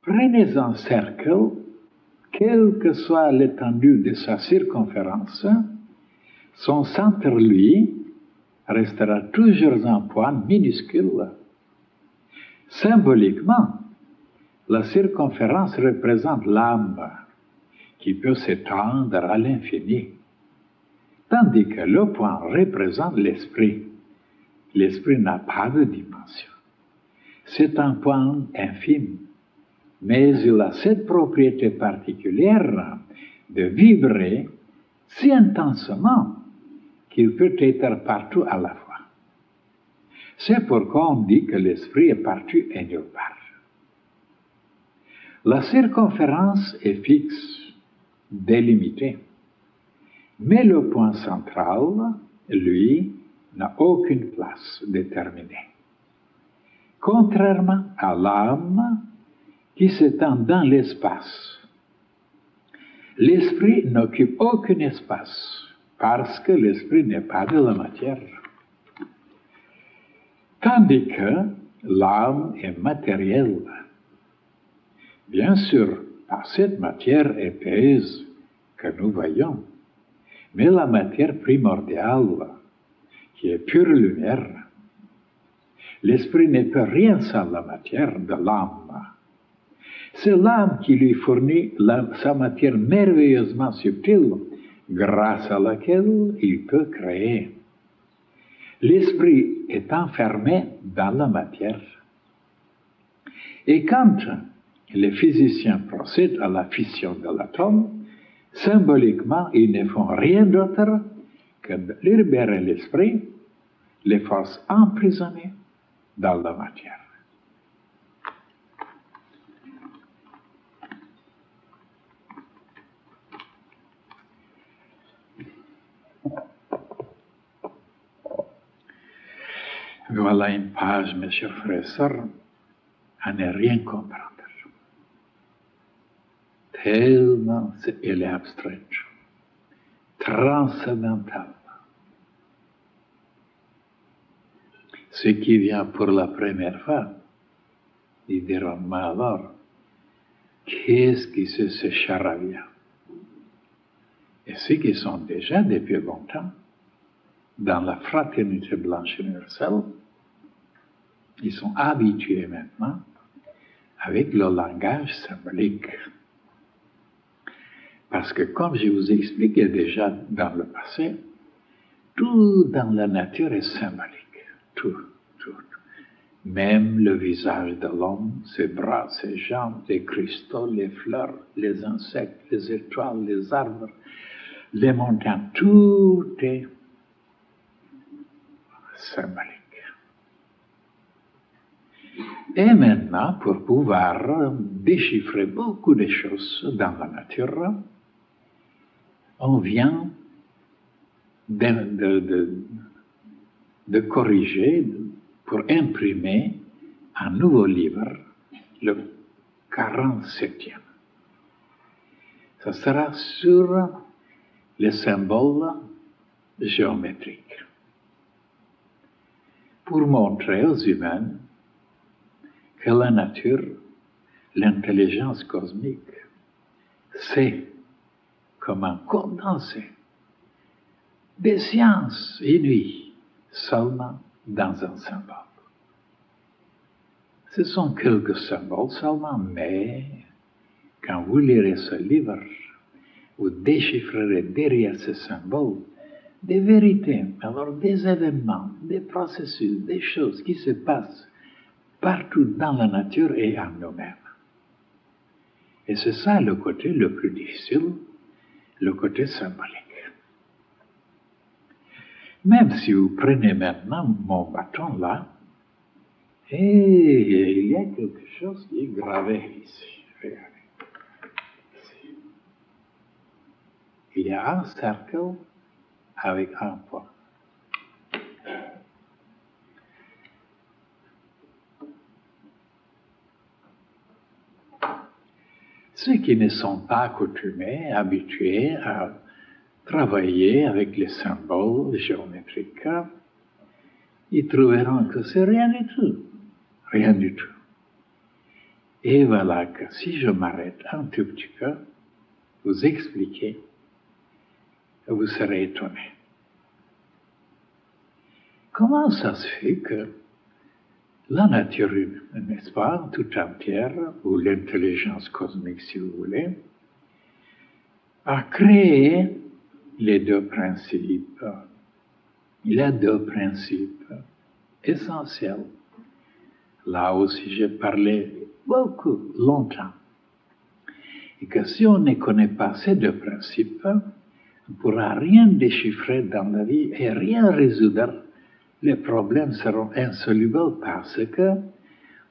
Prenez un cercle, quelle que soit l'étendue de sa circonférence, son centre, lui, restera toujours un point minuscule. Symboliquement, la circonférence représente l'âme qui peut s'étendre à l'infini, tandis que le point représente l'esprit. L'esprit n'a pas de dimension. C'est un point infime, mais il a cette propriété particulière de vibrer si intensement qu'il peut être partout à la fois. C'est pourquoi on dit que l'esprit est partout et nulle part. La circonférence est fixe, délimitée, mais le point central, lui, n'a aucune place déterminée. Contrairement à l'âme qui s'étend dans l'espace, l'esprit n'occupe aucun espace parce que l'esprit n'est pas de la matière. Tandis que l'âme est matérielle. Bien sûr, par cette matière épaisse que nous voyons, mais la matière primordiale, qui est pure lumière, l'esprit ne peut rien sans la matière de l'âme. C'est l'âme qui lui fournit sa matière merveilleusement subtile, grâce à laquelle il peut créer. L'esprit est enfermé dans la matière. Et quand les physiciens procèdent à la fission de l'atome, symboliquement, ils ne font rien d'autre que de libérer l'esprit, les forces emprisonnées dans la matière. Voilà une page, mes chers frères et sœurs, à ne rien comprendre. Tellement elle est abstraite, transcendantale. Ceux qui viennent pour la première fois, ils diront, mais alors, qu'est-ce qui c'est ce charabia? Et ceux qui sont déjà depuis longtemps dans la fraternité blanche universelle, ils sont habitués maintenant avec le langage symbolique. Parce que comme je vous ai expliqué déjà dans le passé, tout dans la nature est symbolique. Tout. Même le visage de l'homme, ses bras, ses jambes, les cristaux, les fleurs, les insectes, les étoiles, les arbres, les montagnes, tout est symbolique. Et maintenant, pour pouvoir déchiffrer beaucoup de choses dans la nature, on vient de corriger pour imprimer un nouveau livre, le 47e. Ça sera sur les symboles géométriques, pour montrer aux humains que la nature, l'intelligence cosmique, c'est comment condenser des sciences inouïes seulement dans un symbole. Ce sont quelques symboles seulement, mais quand vous lirez ce livre, vous déchiffrerez derrière ces symboles des vérités, alors des événements, des processus, des choses qui se passent partout dans la nature et en nous-mêmes. Et c'est ça le côté le plus difficile, le côté symbolique. Même si vous prenez maintenant mon bâton là, et il y a quelque chose qui est gravé ici. Regardez. Ici. Il y a un cercle avec un point. Ceux qui ne sont pas accoutumés, habitués à travailler avec les symboles géométriques, ils trouveront que c'est rien du tout. Rien du tout. Et voilà que si je m'arrête un tout petit peu, vous expliquer, vous serez étonné. Comment ça se fait que la nature humaine, n'est-ce pas, tout entière, ou l'intelligence cosmique si vous voulez, a créé les deux principes. Il y a deux principes essentiels. Là aussi, j'ai parlé beaucoup, longtemps. Et que si on ne connaît pas ces deux principes, on ne pourra rien déchiffrer dans la vie et rien résoudre. Les problèmes seront insolubles parce que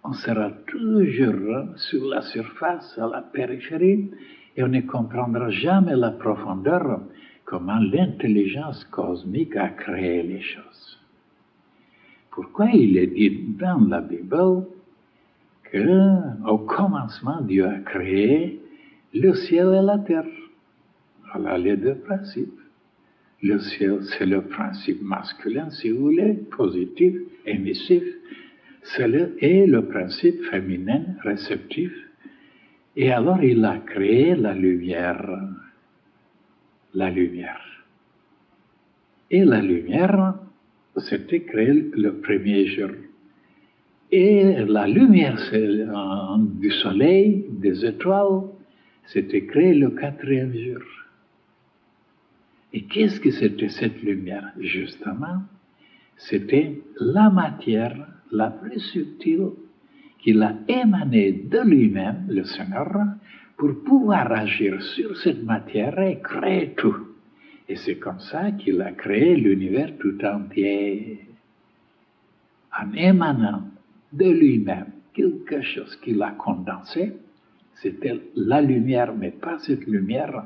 on sera toujours sur la surface, à la périphérie, et on ne comprendra jamais la profondeur, comment l'intelligence cosmique a créé les choses. Pourquoi il est dit dans la Bible qu'au commencement, Dieu a créé le ciel et la terre. Voilà les deux principes. Le ciel, c'est le principe masculin, si vous voulez, positif, émissif, et le principe féminin, réceptif. Et alors, il a créé la lumière. La lumière. Et la lumière, c'était créé le premier jour. Et la lumière du soleil, des étoiles, c'était créé le quatrième jour. Et qu'est-ce que c'était cette lumière? Justement, c'était la matière la plus subtile qu'il a émanée de lui-même, le Seigneur, pour pouvoir agir sur cette matière et créer tout. Et c'est comme ça qu'il a créé l'univers tout entier, en émanant de lui-même quelque chose qu'il a condensé. C'était la lumière, mais pas cette lumière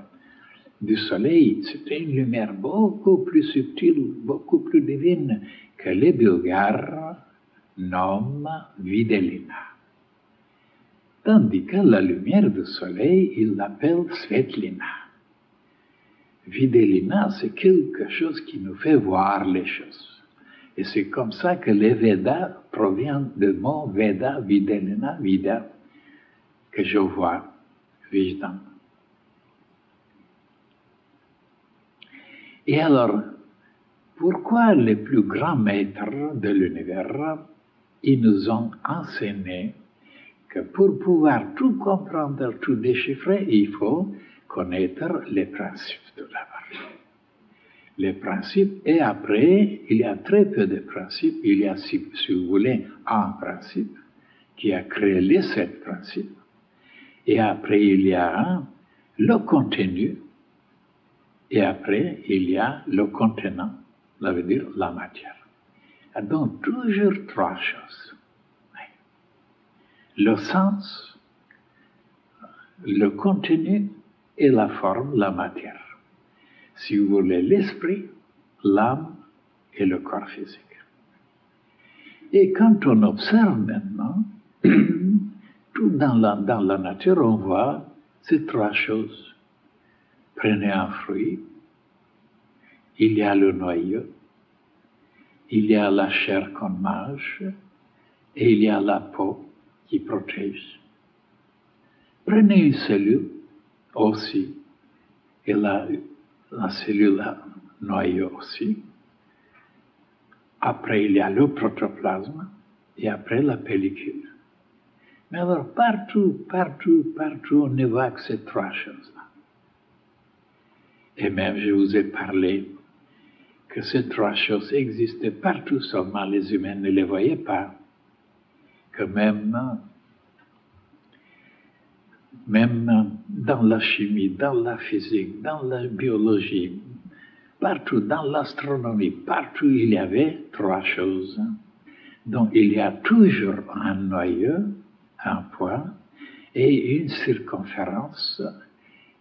du soleil. C'était une lumière beaucoup plus subtile, beaucoup plus divine que les Bulgares nomment Vidélina. Tandis que la lumière du soleil, ils l'appellent Svetlina. Vidélina, c'est quelque chose qui nous fait voir les choses. Et c'est comme ça que les Védas proviennent du mot Veda, Vidélina, Vida, que je vois, Vijdan. Et alors, pourquoi les plus grands maîtres de l'univers, ils nous ont enseigné que pour pouvoir tout comprendre, tout déchiffrer, il faut connaître les principes tout d'abord. Les principes, et après, il y a très peu de principes. Il y a, si vous voulez, un principe qui a créé les 7 principes. Et après, il y a le contenu. Et après, il y a le contenant, ça veut dire la matière. Donc, toujours 3 choses. Le sens, le contenu et la forme, la matière. Si vous voulez, l'esprit, l'âme et le corps physique. Et quand on observe maintenant, tout dans la nature, on voit ces 3 choses. Prenez un fruit, il y a le noyau, il y a la chair qu'on mange, et il y a la peau qui protège. Prenez une cellule aussi, et la cellule noyau aussi. Après, il y a le protoplasme, et après la pellicule. Mais alors, partout, on ne voit que ces 3 choses-là. Et même, je vous ai parlé que ces 3 choses existaient partout, seulement les humains ne les voyaient pas. Que même dans la chimie, dans la physique, dans la biologie, partout, dans l'astronomie, partout il y avait 3 choses. Donc il y a toujours un noyau, un point, et une circonférence.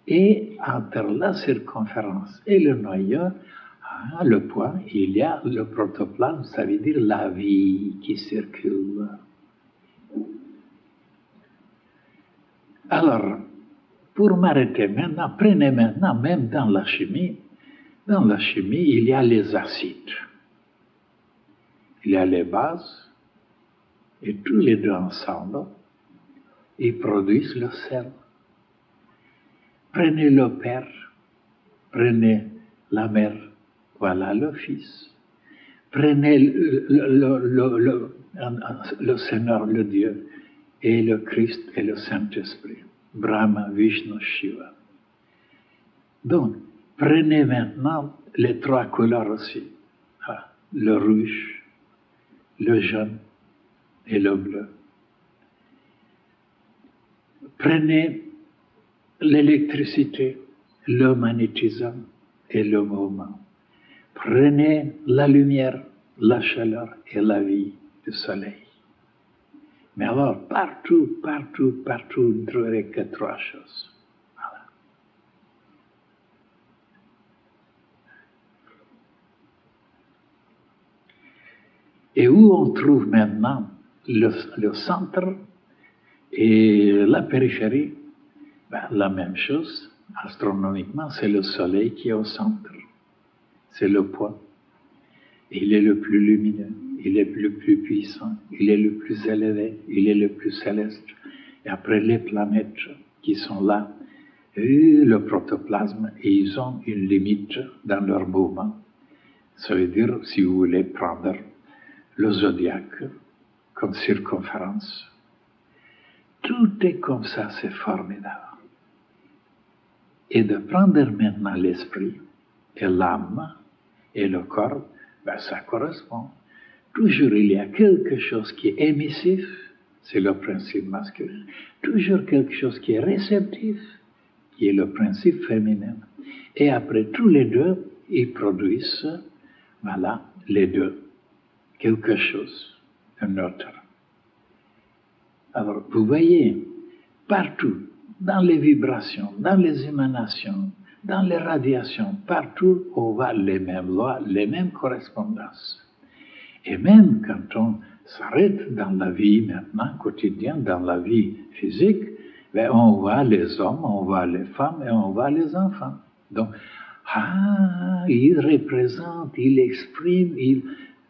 Et entre la circonférence et le noyau, le point, il y a le protoplasme, ça veut dire la vie qui circule. Alors, pour m'arrêter maintenant, prenez maintenant, même dans la chimie, il y a les acides. Il y a les bases, et tous les deux ensemble ils produisent le sel. Prenez le Père, prenez la Mère, voilà le Fils. Prenez le Seigneur, le Dieu, et le Christ et le Saint-Esprit. Brahma, Vishnu, Shiva. Donc, prenez maintenant les trois couleurs aussi. Le rouge, le jaune et le bleu. Prenez l'électricité, le magnétisme et le mouvement. Prenez la lumière, la chaleur et la vie du soleil. Mais alors, partout, vous ne trouverez que trois choses. Voilà. Et où on trouve maintenant le centre et la périphérie? La même chose, astronomiquement, c'est le soleil qui est au centre. C'est le point. Il est le plus lumineux, il est le plus puissant, il est le plus élevé, il est le plus céleste. Et après, les planètes qui sont là, et le protoplasme, et ils ont une limite dans leur mouvement. Ça veut dire, si vous voulez prendre le zodiaque comme circonférence, tout est comme ça, c'est formidable. Et de prendre maintenant l'esprit et l'âme et le corps, ça correspond. Toujours il y a quelque chose qui est émissif, c'est le principe masculin. Toujours quelque chose qui est réceptif, qui est le principe féminin. Et après, tous les deux, ils produisent, voilà, les deux, quelque chose, un autre. Alors, vous voyez, partout, dans les vibrations, dans les émanations, dans les radiations, partout, on voit les mêmes lois, les mêmes correspondances. Et même quand on s'arrête dans la vie maintenant, quotidienne, dans la vie physique, on voit les hommes, on voit les femmes et on voit les enfants. Donc, il représente, il exprime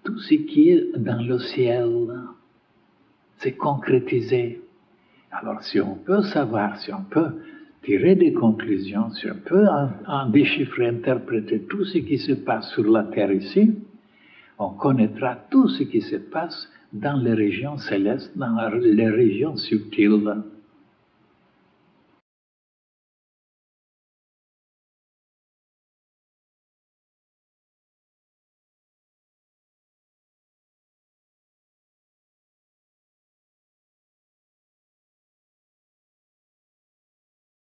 tout ce qui est dans le ciel. C'est concrétisé. Alors, si on peut savoir, si on peut tirer des conclusions, si on peut en déchiffrer, interpréter tout ce qui se passe sur la Terre ici, on connaîtra tout ce qui se passe dans les régions célestes, dans les régions subtiles.